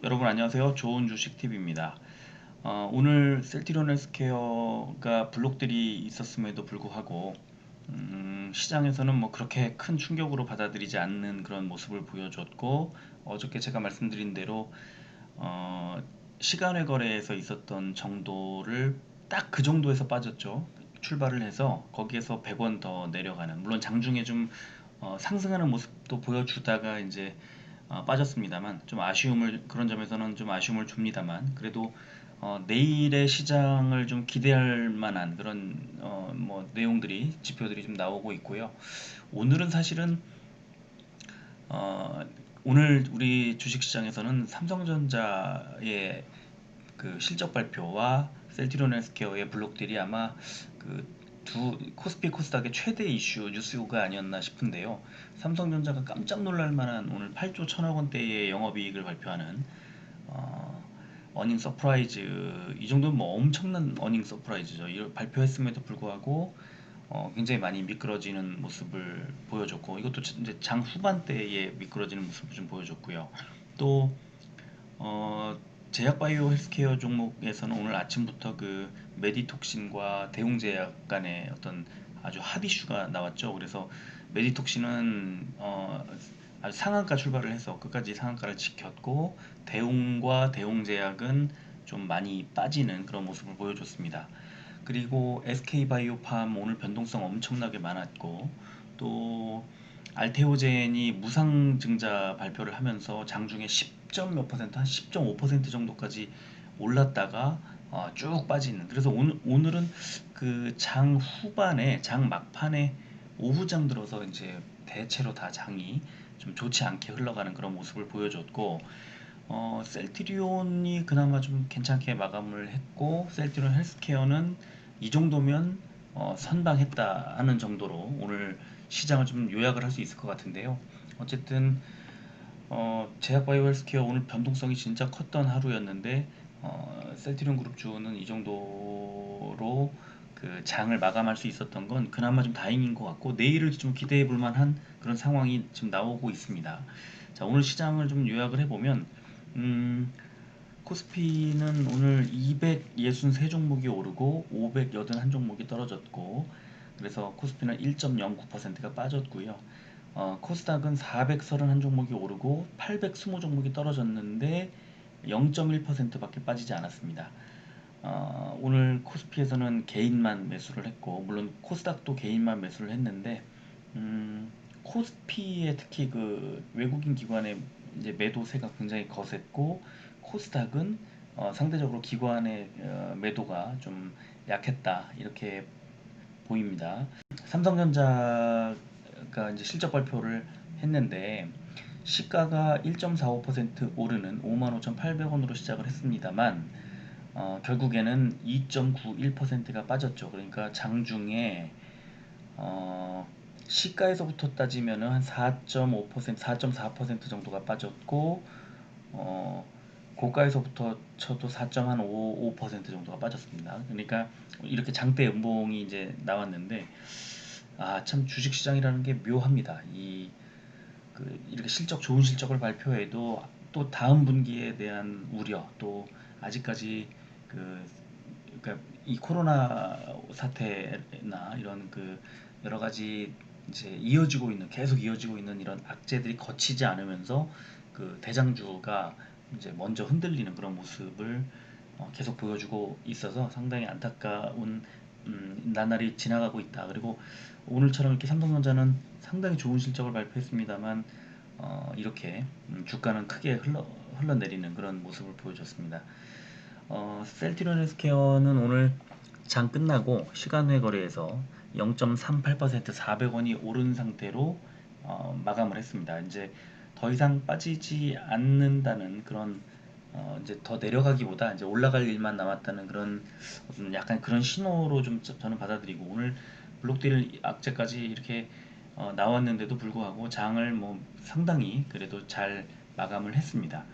여러분 안녕하세요. 좋은 주식 팁입니다. 오늘 셀티리온 헬스케어가 블록들이 있었음에도 불구하고 시장에서는 뭐 그렇게 큰 충격으로 받아들이지 않는 그런 모습을 보여줬고, 어저께 제가 말씀드린 대로 어, 시간외 거래에서 있었던 정도를 딱 그 정도에서 빠졌죠. 출발을 해서 거기에서 100원 더 내려가는, 물론 장중에 좀 상승하는 모습도 보여주다가 이제 빠졌습니다만, 좀 아쉬움을, 그런 점에서는 좀 아쉬움을 줍니다만, 그래도 내일의 시장을 좀 기대할 만한 그런 뭐 내용들이, 지표들이 좀 나오고 있고요. 오늘은 사실은 어, 오늘 우리 주식시장에서는 삼성전자의 그 실적 발표와 셀트리온 헬스케어의 블록들이 아마 그 두 코스피 코스닥의 최대 이슈 뉴스가 아니었나 싶은데요. 삼성전자가 깜짝 놀랄 만한 오늘 8조 1천억 원대의 영업이익을 발표하는 어, 어닝 서프라이즈, 이 정도면 뭐 엄청난 어닝 서프라이즈죠. 이걸 발표했음에도 불구하고 굉장히 많이 미끄러지는 모습을 보여줬고, 이것도 이제 장 후반대에 미끄러지는 모습을 좀 보여줬고요. 또 어, 제약바이오 헬스케어 종목에서는 오늘 아침부터 그 메디톡신과 대웅제약 간의 어떤 아주 핫 이슈가 나왔죠. 그래서 메디톡신은 아주 상한가 출발을 해서 끝까지 상한가를 지켰고, 대웅과 대웅제약은 좀 많이 빠지는 그런 모습을 보여줬습니다. 그리고 SK바이오팜 오늘 변동성 엄청나게 많았고, 또 알테오젠이 무상증자 발표를 하면서 장중에 10점 몇 퍼센트, 한 10.5% 정도까지 올랐다가 쭉 빠지는. 그래서 오늘은 그 장 후반에, 장 막판에, 오후장 들어서 이제 대체로 다 장이 좀 좋지 않게 흘러가는 그런 모습을 보여줬고, 셀트리온이 그나마 좀 괜찮게 마감을 했고, 셀트리온 헬스케어는 이 정도면 선방했다 하는 정도로 오늘 시장을 좀 요약을 할 수 있을 것 같은데요. 어쨌든 제약바이오 헬스케어 오늘 변동성이 진짜 컸던 하루였는데, 셀트리온 그룹주는 이 정도로 그 장을 마감할 수 있었던 건 그나마 좀 다행인 것 같고, 내일을 좀 기대해 볼 만한 그런 상황이 지금 나오고 있습니다. 자, 오늘 시장을 좀 요약을 해보면, 음, 코스피는 오늘 263 종목이 오르고 581 종목이 떨어졌고, 그래서 코스피는 1.09%가 빠졌고요. 코스닥은 431 종목이 오르고 820 종목이 떨어졌는데 0.1%밖에 빠지지 않았습니다. 오늘 코스피에서는 개인만 매수를 했고, 물론 코스닥도 개인만 매수를 했는데, 코스피에 특히 그 외국인 기관의 이제 매도세가 굉장히 거셌고, 코스닥은 상대적으로 기관의 매도가 좀 약했다, 이렇게 보입니다. 삼성전자가 이제 실적 발표를 했는데, 시가가 1.45% 오르는 55,800원으로 시작을 했습니다만, 결국에는 2.91%가 빠졌죠. 그러니까 장중에 어, 시가에서부터 따지면은 한 4.5%, 4.4% 정도가 빠졌고, 어, 고가에서부터 쳐도 4.55% 정도가 빠졌습니다. 그러니까 이렇게 장대 음봉이 이제 나왔는데, 참 주식시장이라는 게 묘합니다. 이렇게 좋은 실적을 발표해도 또 다음 분기에 대한 우려, 또 아직까지 그 그러니까 이 코로나 사태나 이런 그 여러 가지 이제 계속 이어지고 있는 이런 악재들이 거치지 않으면서 그 대장주가 이제 먼저 흔들리는 그런 모습을 계속 보여주고 있어서 상당히 안타까운 나날이 지나가고 있다. 그리고 오늘처럼 이렇게 삼성전자는 상당히 좋은 실적을 발표했습니다만, 이렇게 주가는 크게 흘러내리는 그런 모습을 보여줬습니다. 셀트리온 헬스케어는 오늘 장 끝나고 시간외 거래에서 0.38% 400원이 오른 상태로 마감을 했습니다. 이제 더 이상 빠지지 않는다는 그런, 이제 더 내려가기보다 이제 올라갈 일만 남았다는 그런 어떤 약간 그런 신호로 좀 저는 받아들이고, 오늘 블록딜 악재까지 이렇게 나왔는데도 불구하고 장을 뭐 상당히 그래도 잘 마감을 했습니다.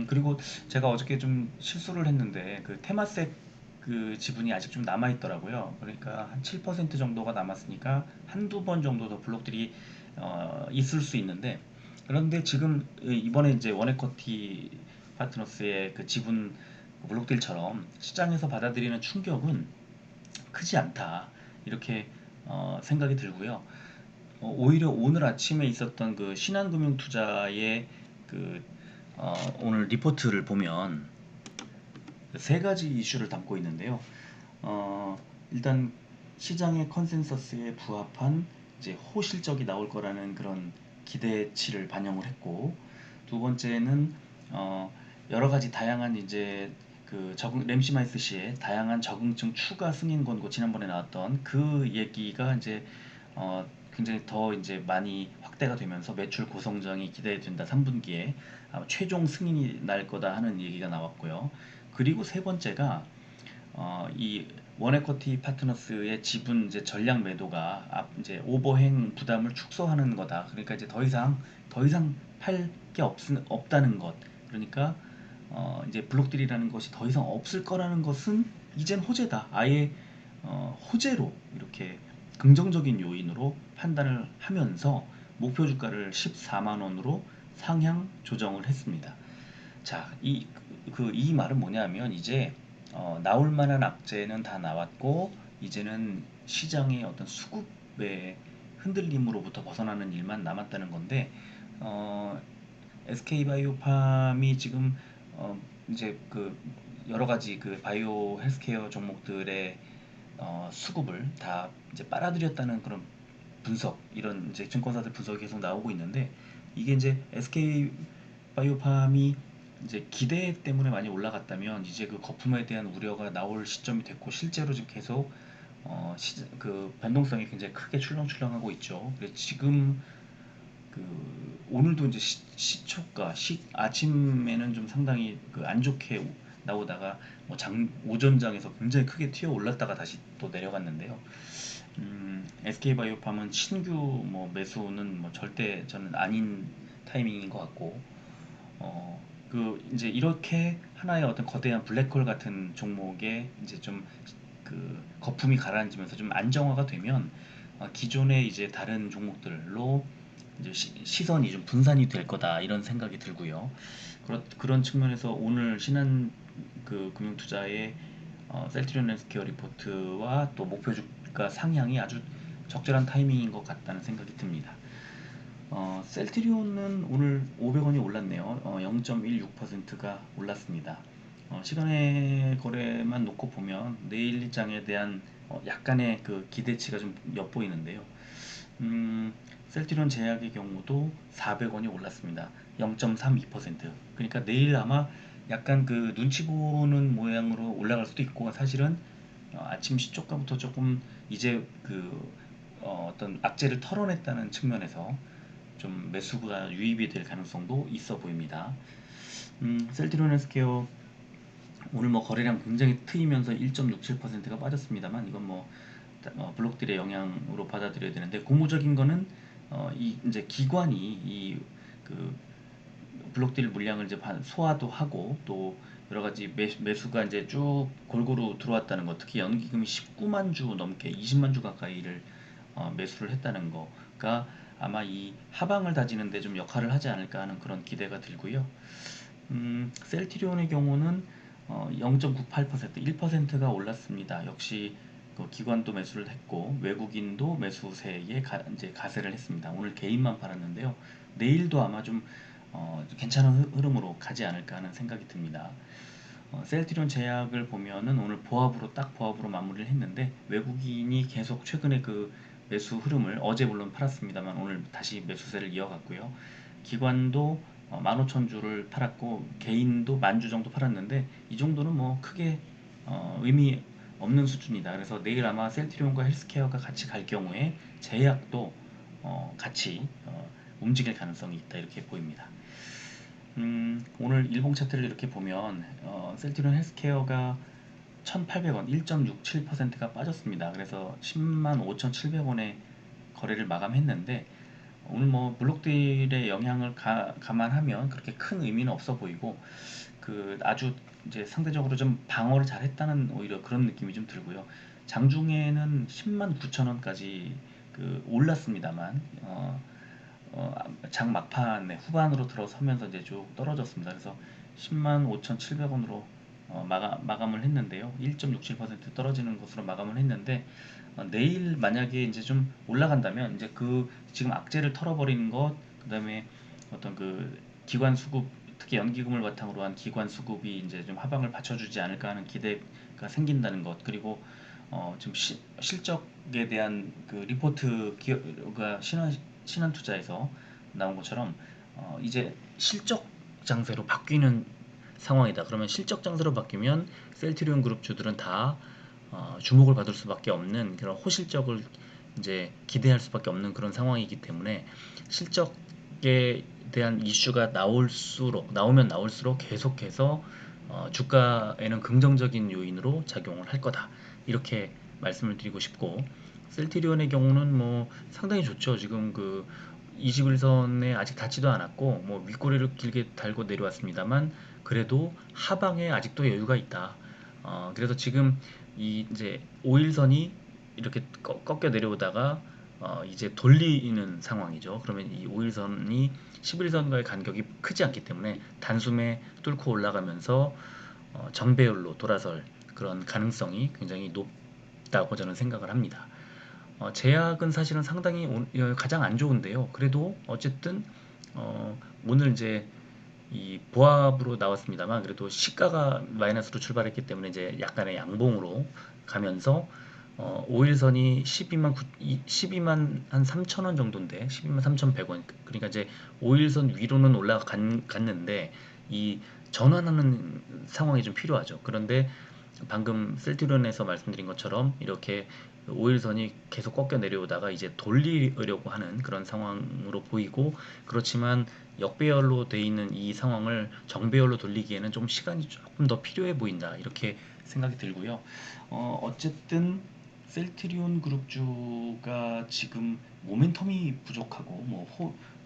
그리고 제가 어저께 좀 실수를 했는데, 그 테마색 그 지분이 아직 좀 남아 있더라고요. 그러니까 한 7% 정도가 남았으니까 한두 번 정도 더 블록들이 있을 수 있는데, 그런데 지금 이번에 이제 원에쿼티 파트너스의 그 지분 블록딜처럼 시장에서 받아들이는 충격은 크지 않다 이렇게 생각이 들고요. 오히려 오늘 아침에 있었던 그 신한금융투자의 그 오늘 리포트를 보면 세 가지 이슈를 담고 있는데요. 어, 일단 시장의 컨센서스에 부합한 이제 호실적이 나올 거라는 그런 기대치를 반영을 했고, 두 번째는 여러 가지 다양한 이제 그 적응 램시마이스 씨의 다양한 적응증 추가 승인 권고 지난번에 나왔던 그 얘기가 이제 굉장히 더 이제 많이 확대가 되면서 매출 고성장이 기대된다. 3분기에 최종 승인이 날 거다 하는 얘기가 나왔고요. 그리고 세 번째가 이 원에쿼티 파트너스의 지분 이제 전량 매도가 이제 오버행 부담을 축소하는 거다. 그러니까 이제 더 이상 팔 게 없다는 것. 그러니까 이제 블록딜이라는 것이 더 이상 없을 거라는 것은 이젠 호재다. 아예 호재로 이렇게 긍정적인 요인으로 판단을 하면서 목표 주가를 14만 원으로 상향 조정을 했습니다. 자, 이 말은 뭐냐면 이제 나올 만한 악재는 다 나왔고 이제는 시장의 어떤 수급의 흔들림으로부터 벗어나는 일만 남았다는 건데 어, SK바이오팜이 지금 이제 그 여러 가지 그 바이오 헬스케어 종목들의 수급을 다 이제 빨아들였다는 그런 분석, 이런 이제 증권사들 분석이 계속 나오고 있는데 이게 이제 SK 바이오팜이 이제 기대 때문에 많이 올라갔다면 이제 그 거품에 대한 우려가 나올 시점이 됐고 실제로 지금 계속 그 변동성이 굉장히 크게 출렁출렁하고 있죠. 그래서 지금 오늘도 이제 시초가 아침에는 좀 상당히 그 안 좋게 나오다가 뭐 오전장에서 굉장히 크게 튀어 올랐다가 다시 또 내려갔는데요. SK바이오팜은 신규 뭐 매수는 뭐 절대 저는 아닌 타이밍인 것 같고, 그 이제 이렇게 하나의 어떤 거대한 블랙홀 같은 종목에 이제 좀 그 거품이 가라앉으면서 좀 안정화가 되면 기존의 이제 다른 종목들로 이제 시선이 좀 분산이 될 거다 이런 생각이 들고요. 그런 측면에서 오늘 신한 그 금융투자의 셀트리온 헬스케어 리포트와 또 목표 주가 상향이 아주 적절한 타이밍인 것 같다는 생각이 듭니다. 셀트리온은 오늘 500원이 올랐네요. 0.16%가 올랐습니다. 시간의 거래만 놓고 보면 내일 장에 대한 약간의 그 기대치가 좀 엿보이는데요. 셀트리온 제약의 경우도 400원이 올랐습니다. 0.32%. 그러니까 내일 아마 약간 그 눈치 보는 모양으로 올라갈 수도 있고 사실은 아침 시초가부터 조금 이제 어떤 악재를 털어냈다는 측면에서 좀 매수가 유입이 될 가능성도 있어 보입니다. 셀트리온 헬스케어 오늘 뭐 거래량 굉장히 트이면서 1.67%가 빠졌습니다만 이건 뭐 블록들의 영향으로 받아들여야 되는데 고무적인 거는 이 이제 기관이 그 블록딜 물량을 이제 소화도 하고 또 여러 가지 매수가 이제 쭉 골고루 들어왔다는 것, 특히 연기금이 19만 주 넘게 20만 주 가까이를 매수를 했다는 거가 아마 이 하방을 다지는데 좀 역할을 하지 않을까 하는 그런 기대가 들고요. 셀트리온의 경우는 0.98% 1%가 올랐습니다. 역시 그 기관도 매수를 했고 외국인도 매수세에 이제 가세를 했습니다. 오늘 개인만 팔았는데요. 내일도 아마 좀 괜찮은 흐름으로 가지 않을까 하는 생각이 듭니다. 셀트리온 제약을 보면은 오늘 딱 보합으로 마무리를 했는데 외국인이 계속 최근에 그 매수 흐름을 어제 물론 팔았습니다만 오늘 다시 매수세를 이어갔고요. 기관도 15,000주를 팔았고 개인도 10,000주 정도 팔았는데 이 정도는 뭐 크게 의미 없는 수준이다. 그래서 내일 아마 셀트리온과 헬스케어가 같이 갈 경우에 제약도 같이 움직일 가능성이 있다 이렇게 보입니다. 오늘 일봉 차트를 이렇게 보면 셀트리온 헬스케어가 1,800원 1.67%가 빠졌습니다. 그래서 10만 5,700원에 거래를 마감했는데 오늘 뭐 블록딜의 영향을 감안하면 그렇게 큰 의미는 없어 보이고 아주 이제 상대적으로 좀 방어를 잘했다는 오히려 그런 느낌이 좀 들고요. 장중에는 10만 9천원까지 올랐습니다만 장 막판에 후반으로 들어서면서 이제 쭉 떨어졌습니다. 그래서 105,700원으로 마감을 했는데요. 1.67% 떨어지는 것으로 마감을 했는데, 내일 만약에 이제 좀 올라간다면 이제 그 지금 악재를 털어버리는 것, 그다음에 어떤 그 기관 수급, 특히 연기금을 바탕으로 한 기관 수급이 이제 좀 하방을 받쳐주지 않을까 하는 기대가 생긴다는 것, 그리고 좀 실적에 대한 그 리포트 기업가 신한투자에서 나온 것처럼 이제 실적 장세로 바뀌는 상황이다. 그러면 실적 장세로 바뀌면 셀트리온 그룹 주들은 다 주목을 받을 수밖에 없는 그런 호실적을 이제 기대할 수밖에 없는 그런 상황이기 때문에 실적에 대한 이슈가 나오면 나올수록 계속해서 주가에는 긍정적인 요인으로 작용을 할 거다. 이렇게 말씀을 드리고 싶고, 셀트리온의 경우는 뭐 상당히 좋죠. 지금 그 21선에 아직 닿지도 않았고 뭐 윗꼬리를 길게 달고 내려왔습니다만 그래도 하방에 아직도 여유가 있다. 그래서 지금 이 이제 5일선이 이렇게 꺾여 내려오다가 이제 돌리는 상황이죠. 그러면 이 5일선이 11선과의 간격이 크지 않기 때문에 단숨에 뚫고 올라가면서 정배열로 돌아설 그런 가능성이 굉장히 높다고 저는 생각을 합니다. 제약은 사실은 상당히 가장 안 좋은데요. 그래도 어쨌든 오늘 이제 이 보합으로 나왔습니다만 그래도 시가가 마이너스로 출발했기 때문에 이제 약간의 양봉으로 가면서 5일선이 12만 한 3천 원 정도인데 12만 3,100원, 그러니까 이제 5일선 위로는 올라갔는데 이 전환하는 상황이 좀 필요하죠. 그런데 방금 셀트리온에서 말씀드린 것처럼 이렇게 5일선이 계속 꺾여 내려오다가 이제 돌리려고 하는 그런 상황으로 보이고, 그렇지만 역배열로 돼 있는 이 상황을 정배열로 돌리기에는 좀 시간이 조금 더 필요해 보인다, 이렇게 생각이 들고요. 어쨌든 셀트리온 그룹주가 지금 모멘텀이 부족하고 뭐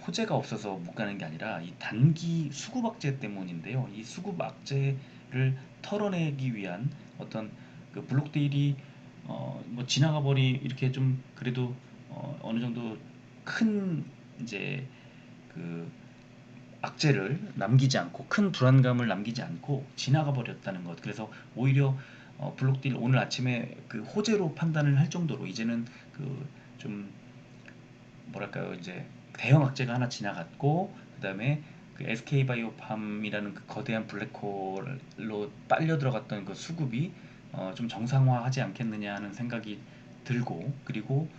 호재가 없어서 못 가는 게 아니라 이 단기 수급 악재 때문인데요. 이 수급 악재를 털어내기 위한 어떤 그 블록딜이 뭐 지나가 버리 이렇게 좀 그래도 어느 정도 큰 이제 그 악재를 남기지 않고 큰 불안감을 남기지 않고 지나가 버렸다는 것. 그래서 오히려 블록딜 오늘 아침에 그 호재로 판단을 할 정도로 이제는 그 좀 뭐랄까요, 이제 대형 악재가 하나 지나갔고 그다음에 그 SK바이오팜이라는 그 거대한 블랙홀로 빨려 들어갔던 그 수급이 좀 정상화하지 않겠느냐 하는 생각이 들고, 그리고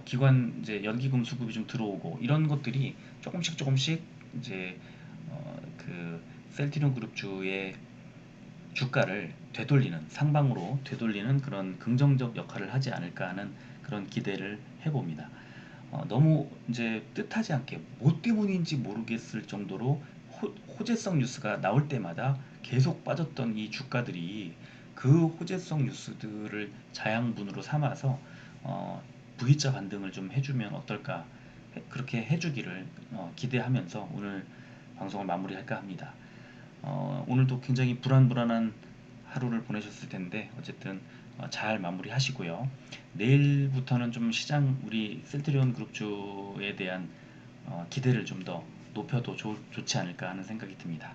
기관 이제 연기금 수급이 좀 들어오고 이런 것들이 조금씩 조금씩 이제 그 셀트리온 그룹주의 주가를 되돌리는, 상방으로 되돌리는 그런 긍정적 역할을 하지 않을까 하는 그런 기대를 해봅니다. 너무 이제 뜻하지 않게 뭐 때문인지 모르겠을 정도로 호재성 뉴스가 나올 때마다 계속 빠졌던 이 주가들이 그 호재성 뉴스들을 자양분으로 삼아서 V자 반등을 좀 해주면 어떨까, 그렇게 해주기를 기대하면서 오늘 방송을 마무리할까 합니다. 오늘도 굉장히 불안불안한 하루를 보내셨을 텐데 어쨌든 잘 마무리하시고요. 내일부터는 좀 시장, 우리 셀트리온 그룹주에 대한 기대를 좀 더 높여도 좋지 않을까 하는 생각이 듭니다.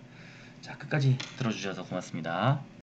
자, 끝까지 들어주셔서 고맙습니다.